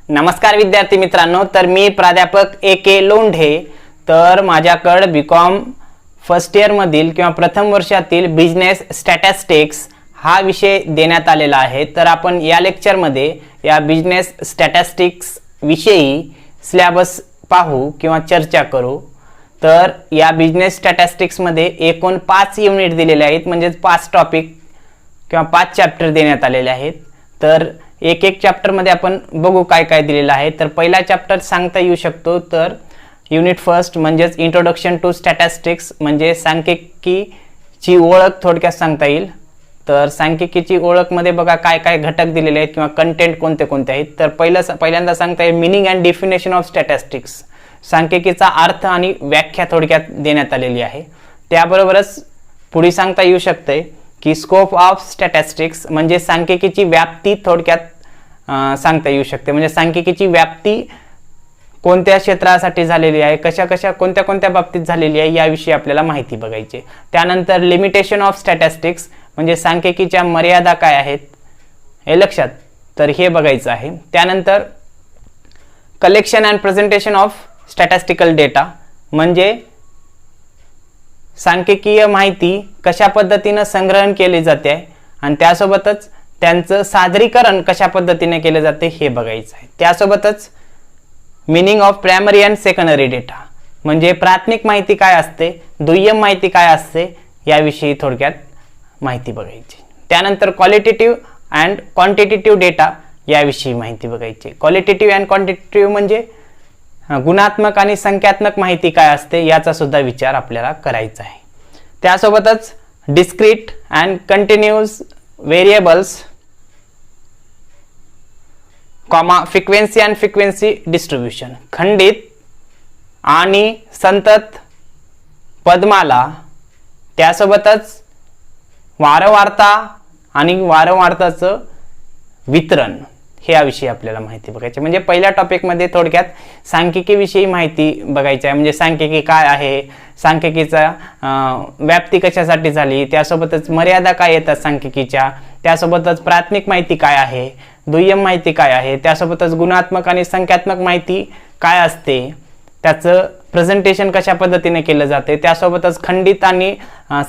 नमस्कार विद्यार्थी मित्रांनो, तर मी प्राध्यापक ए.के. लोंढे. तर माझ्याकडे बीकॉम फर्स्ट इयर मधील किंवा प्रथम वर्षातील बिझनेस स्टॅटिस्टिक्स हा विषय देण्यात आलेला आहे. तर आपण या लेक्चरमध्ये या बिझनेस स्टॅटिस्टिक्स विषयी सिलेबस पाहू किंवा चर्चा करू. तर या बिझनेस स्टॅटिस्टिक्स मध्ये एकूण 5 युनिट दिलेले आहेत, म्हणजे 5 टॉपिक किंवा 5 चॅप्टर देण्यात आलेले आहेत. तर एक चॅप्टर मध्ये आपण बघू काय काय दिलेलं आहे. तर पहिला चॅप्टर सांगता येऊ शकतो. तर युनिट फर्स्ट म्हणजेच इंट्रोडक्शन टू स्टॅटिस्टिक्स, म्हणजे सांख्यिकीची ओळख थोडक्यात सांगता येईल. तर सांख्यिकीची ओळख मध्ये बघा काय काय घटक दिलेले आहेत किंवा कंटेंट कोणते कोणते आहेत. तर पहिल्यांदा सांगता येईल meaning and definition of statistics, सांख्यिकीचा अर्थ आणि व्याख्या थोडक्यात देण्यात आलेली आहे. त्याबरोबरच पुढे सांगता येऊ शकते की स्कोप ऑफ स्टॅटिस्टिक्स, म्हणजे सांख्यिकीची व्याप्ती थोडक्यात सांगता येऊ शकते. म्हणजे सांख्यिकीची व्याप्ती कोणत्या क्षेत्रासाठी झालेली आहे, कोणत्या कोणत्या बाबतीत झालेली आहे याविषयी आपल्याला माहिती बघायची. त्यानंतर लिमिटेशन ऑफ स्टॅटिस्टिक्स, म्हणजे सांख्यिकीच्या मर्यादा काय आहेत हे लक्षात, तर हे बघायचं आहे. त्यानंतर collection and presentation of statistical data, म्हणजे सांख्यिकीय माहिती कशा पद्धतीने संग्रहण केली जाते आणि त्यासोबतच त्यांचं सादरीकरण कशा पद्धतीने केले जाते हे बघायचं आहे. त्यासोबतच meaning of primary and secondary data, म्हणजे प्राथमिक माहिती काय असते, दुय्यम माहिती काय असते याविषयी थोडक्यात माहिती बघायची. त्यानंतर क्वालिटेटिव्ह अँड क्वांटिटेटिव्ह डेटा याविषयी माहिती बघायची. क्वालिटेटिव्ह अँड क्वांटिटेटिव्ह म्हणजे गुणात्मक आणि संख्यात्मक माहिती काय असते याचा सुद्धा विचार आपल्याला करायचा आहे. त्यासोबतच discrete and continuous variables, frequency and frequency distribution, खंडित आणि संतत पदमाला, त्यासोबतच वारंवारता आणि वारंवारताचं वितरण हे याविषयी आपल्याला माहिती बघायची. म्हणजे पहिल्या टॉपिकमध्ये थोडक्यात सांख्यिकीविषयी माहिती बघायची आहे. म्हणजे सांख्यिकी काय आहे, सांख्यिकीचा व्याप्ती कशासाठी झाली, त्यासोबतच मर्यादा काय येतात सांख्यिकीच्या, त्यासोबतच प्राथमिक माहिती काय आहे, दुय्यम माहिती काय आहे, त्यासोबतच गुणात्मक आणि संख्यात्मक माहिती काय असते, त्याचं प्रेझेंटेशन कशा पद्धतीने केलं जाते, त्यासोबतच खंडित आणि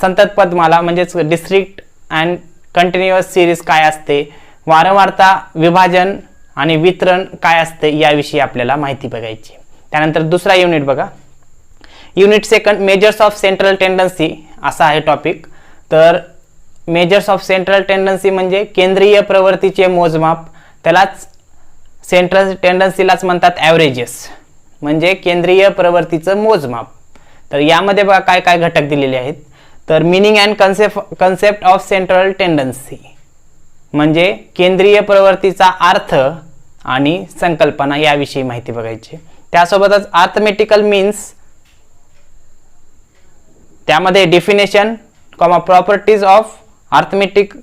संतत पदमाला म्हणजेच डिस्क्रीट अँड कंटिन्युअस सिरीज काय असते, वारंवारता विभाजन आणि वितरण काय असते याविषयी आपल्याला माहिती बघायची. त्यानंतर दुसरा युनिट बघा, unit second measures of central tendency असा आहे टॉपिक. तर मेजर्स ऑफ सेंट्रल टेंडन्सी म्हणजे केंद्रीय प्रवृत्तीचे मोजमाप, त्यालाच सेंट्रल टेंडन्सीलाच म्हणतात ॲव्हरेजेस, म्हणजे केंद्रीय प्रवृत्तीचं मोजमाप. तर यामध्ये बघा काय काय घटक दिलेले आहेत. तर meaning and concept of central tendency, म्हणजे केंद्रीय प्रवृत्तीचा अर्थ आणि संकल्पना याविषयी माहिती बघायची. त्यासोबतच अर्थमेटिकल मीन्स, त्यामध्ये definition, properties of arithmetic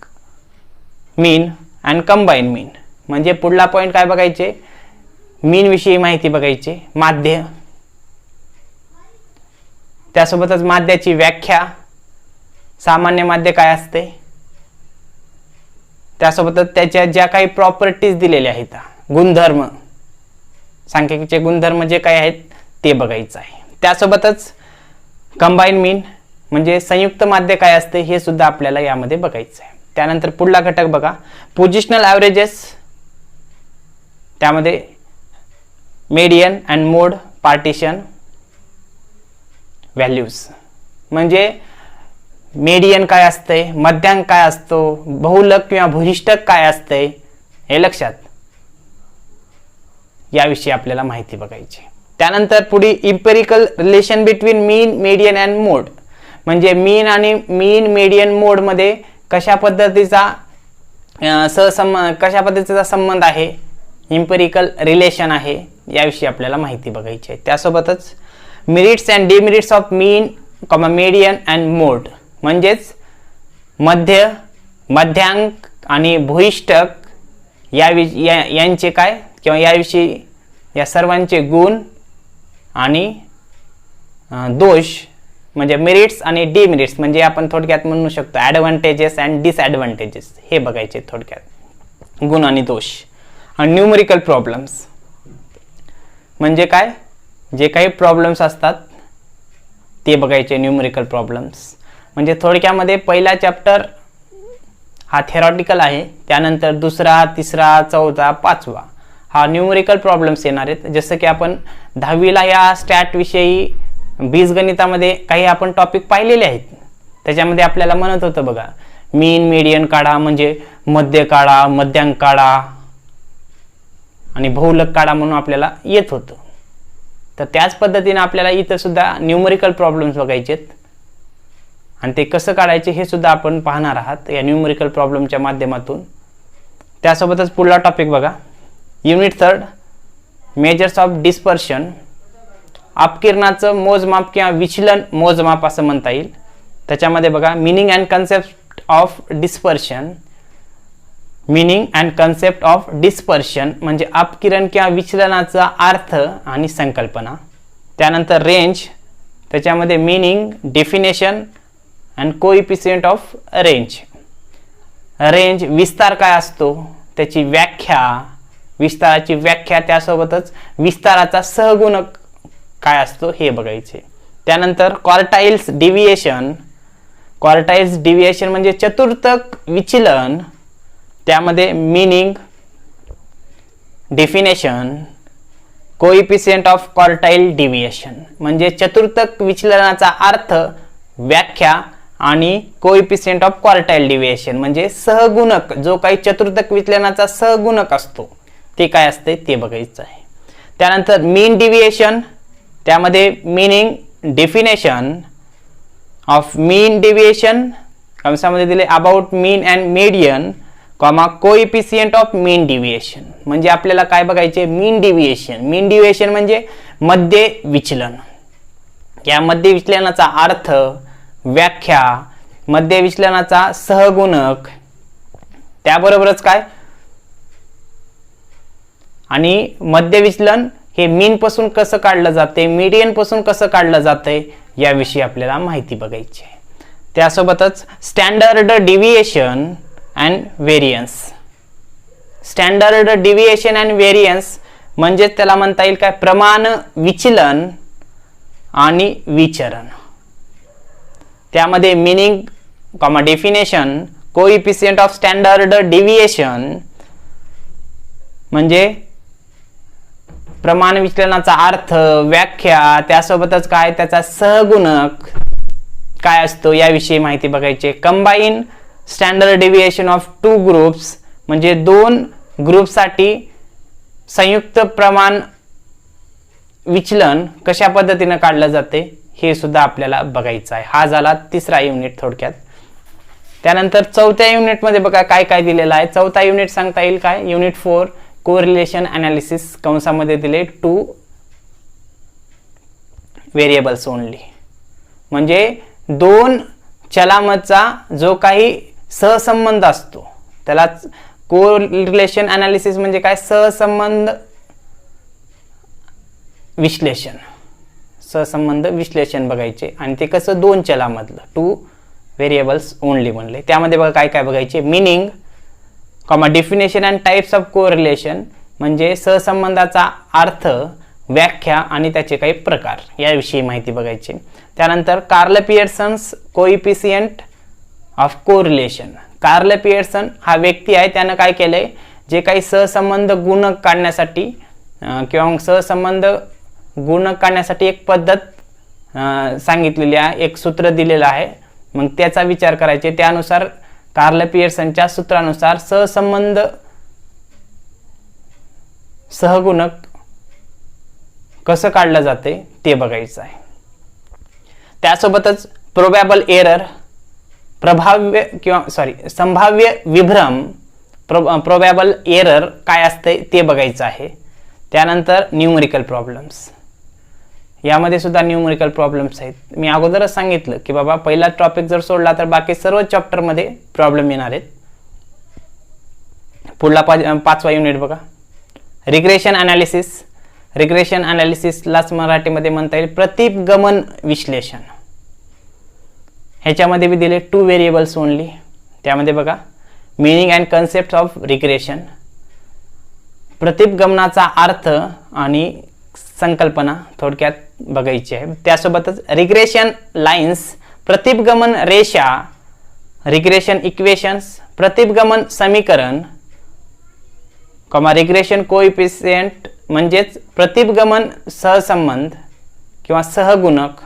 mean and combine mean, म्हणजे पुढला पॉइंट काय बघायचे, मीन विषयी माहिती बघायची. माध्य, त्यासोबतच माध्याची व्याख्या, सामान्य माध्य काय असते, त्यासोबतच त्याच्या ज्या काही प्रॉपर्टीज दिलेल्या आहेत, गुणधर्म, सांख्यिकीचे गुणधर्म जे काही आहेत ते बघायचं आहे. त्यासोबतच कंबाईन मीन म्हणजे संयुक्त माध्य काय असते हे सुद्धा आपल्याला यामध्ये बघायचं आहे. त्यानंतर पुढला घटक बघा, पोझिशनल ॲव्हरेजेस, त्यामध्ये median and mode partition values, म्हणजे मेडियन काय असते, मध्यांक काय असतो, बहुलक किंवा भूयिष्ठक काय असते हे लक्षात, याविषयी आपल्याला माहिती बघायची. त्यानंतर पुढे empirical relation between mean, median and mode, म्हणजे मीन आणि मेडियन मोड मध्ये कशा पद्धतीचा संबंध आहे, इम्पेरिकल रिलेशन आहे याविषयी आपल्याला माहिती बघायची आहे. त्यासोबतच merits and demerits of mean, median and mode, म्हणजेच मध्य, मध्यांक आणि भूयिष्ठक यांचे काय किंवा याविषयी या सर्वांचे गुण आणि दोष, म्हणजे मेरिट्स आणि डिमेरिट्स, म्हणजे आपण थोडक्यात म्हणू शकतो ॲडव्हान्टेजेस अँड डिसॲडव्हान्टेजेस हे बघायचे थोडक्यात, गुण आणि दोष. आणि न्यूमेरिकल प्रॉब्लेम्स, म्हणजे काय, जे काही प्रॉब्लेम्स असतात ते बघायचे न्यूमेरिकल प्रॉब्लेम्स. म्हणजे थोडक्यामध्ये पहिला चॅप्टर हा थेरॉटिकल आहे, त्यानंतर दुसरा, तिसरा, चौथा, पाचवा हा न्यूमेरिकल प्रॉब्लेम्स येणार आहेत. जसं की आपण 10वीला या स्टॅट विषयी बीजगणितामध्ये काही आपण टॉपिक पाहिलेले आहेत. त्याच्यामध्ये आपल्याला म्हणत होतं बघा, मीन मीडियन काढा, म्हणजे मध्य काढा, मध्यांक काढा आणि बहुलक काढा म्हणून आपल्याला येत होतं. तर त्याच पद्धतीने आपल्याला इथं सुद्धा न्यूमेरिकल प्रॉब्लेम्स बघायचे आहेत आणि ते कसं काढायचे हे सुद्धा आपण पाहणार आहात या न्यूमेरिकल प्रॉब्लेमच्या माध्यमातून. त्यासोबतच पुढला टॉपिक बघा, युनिट 3 मेजर्स ऑफ डिस्पर्शन. अपकिरणाचं मोजमाप किंवा विचलन मोजमाप असं म्हणता येईल. त्याच्यामध्ये बघा, meaning and concept of dispersion. Meaning and concept of dispersion म्हणजे अपकिरण किंवा विचलनाचा अर्थ आणि संकल्पना. त्यानंतर रेंज, त्याच्यामध्ये meaning, definition and coefficient of range. Range विस्तार काय असतो त्याची व्याख्या, विस्ताराची व्याख्या, त्यासोबतच विस्ताराचा सहगुणक काय असतो हे बघायचे. त्यानंतर क्वार्टाइल्स डिव्हिएशन. क्वार्टाइल्स डिव्हिएशन म्हणजे चतुर्थक विचलन. त्यामध्ये meaning, definition, coefficient of quartile deviation म्हणजे चतुर्थक विचलनाचा अर्थ, व्याख्या आणि कोइफिशियंट ऑफ क्वार्टाइल डिव्हिएशन म्हणजे सहगुणक, जो काही चतुर्थक विचलनाचा सहगुणक असतो ते काय असते ते बघायचं आहे. त्यानंतर मीन डिव्हिएशन, त्यामध्ये meaning, definition of mean deviation कंसामध्ये दिले about mean and median, coefficient of mean deviation म्हणजे आपल्याला काय बघायचे, मीन डिव्हिएशन. मीन डिव्हिएशन म्हणजे मध्य विचलन. या मध्य विचलनाचा अर्थ, व्याख्या, मध्य विचलनाचा सहगुणक, त्याबरोबरच काय, आणि मध्य विचलन हे मीन पासून कसं काढलं जाते, मीडियन पासून कसं काढलं जाते याविषयी आपल्याला माहिती बघायची आहे. त्यासोबतच standard deviation and variance. Standard deviation and variance म्हणजे त्याला म्हणता येईल काय, प्रमाण विचलन आणि विचरण. त्यामध्ये meaning, definition, coefficient of standard deviation म्हणजे प्रमाण विचलनाचा अर्थ, व्याख्या, त्यासोबतच काय त्याचा सहगुणक काय असतो याविषयी माहिती बघायची. Combine standard deviation of 2 groups म्हणजे 2 ग्रुपसाठी संयुक्त प्रमाण विचलन कशा पद्धतीने काढलं जाते हे सुद्धा आपल्याला बघायचं आहे. हा झाला तिसरा युनिट थोडक्यात. त्यानंतर चौथ्या युनिटमध्ये बघा काय काय दिलेलं आहे. चौथा युनिट सांगता येईल काय, युनिट 4 कोरिलेशन अनालिसिस, कंसामध्ये दिले 2 व्हेरिएबल्स ओनली म्हणजे 2 चलांचा जो काही सहसंबंध असतो त्याला कोरिलेशन अनालिसिस म्हणजे काय, सहसंबंध विश्लेषण. सहसंबंध विश्लेषण बघायचे आणि ते कसं 2 चलामधलं 2 व्हेरिएबल्स ओनली म्हणले. त्यामध्ये बघा काय काय बघायचे, meaning, definition and types of correlation म्हणजे सहसंबंधाचा अर्थ, व्याख्या आणि त्याचे काही प्रकार याविषयी माहिती बघायची. त्यानंतर Karl Pearson's coefficient of correlation. Karl Pearson हा व्यक्ती आहे, त्यानं काय केलंय, जे काही सहसंबंध गुणक काढण्यासाठी किंवा सहसंबंध गुणक काढण्यासाठी एक पद्धत सांगितलेली आहे, एक सूत्र दिलेलं आहे. मग त्याचा विचार करायचे. त्यानुसार कार्ल पियर्सनच्या सूत्रानुसार सहसंबंध सहगुणक कसं काढलं जाते ते बघायचं आहे. त्यासोबतच प्रोबॅबल एरर, संभाव्य विभ्रम, प्रोबॅबल एरर काय असते ते बघायचं आहे. त्यानंतर न्यूमेरिकल प्रॉब्लेम्स, यामध्ये सुद्धा न्यूमेरिकल प्रॉब्लेम्स आहेत. मी अगोदरच सांगितलं की बाबा पहिला टॉपिक जर सोडला तर बाकी सर्व चॅप्टरमध्ये प्रॉब्लेम येणार आहेत. पुढला 5वा युनिट बघा, रिग्रेशन अनालिसिस. रिग्रेशन अनालिसिसलाच मराठीमध्ये म्हणता येईल प्रतिपगमन विश्लेषण. ह्याच्यामध्ये मी दिले 2 व्हेरिएबल्स ओनली. त्यामध्ये बघा meaning and concept of regression, प्रतिपगमनाचा अर्थ आणि संकल्पना थोडक्यात बघायची आहे. त्यासोबतच रिग्रेशन लाईन्स, प्रतिपगमन रेषा, रिग्रेशन इक्वेशन्स, प्रतिपगमन समीकरण, रिग्रेशन कोइफिशियंट म्हणजेच प्रतिपगमन सहसंबंध किंवा सहगुणक.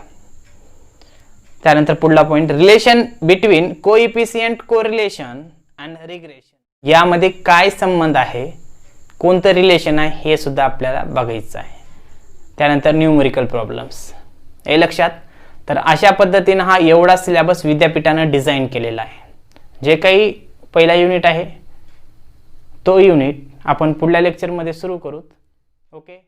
त्यानंतर पुढला point, relation between coefficient correlation and regression. यामध्ये काय संबंध आहे, कोणतं रिलेशन आहे हे सुद्धा आपल्याला बघायचं आहे. त्यानंतर न्यूमेरिकल प्रॉब्लेम्स. हे लक्षात. तर अशा पद्धतीनं हा एवढा सिलेबस विद्यापीठानं डिझाईन केलेला आहे. जे काही पहिला युनिट आहे तो युनिट आपण पुढल्या लेक्चरमध्ये सुरू करू. ओके.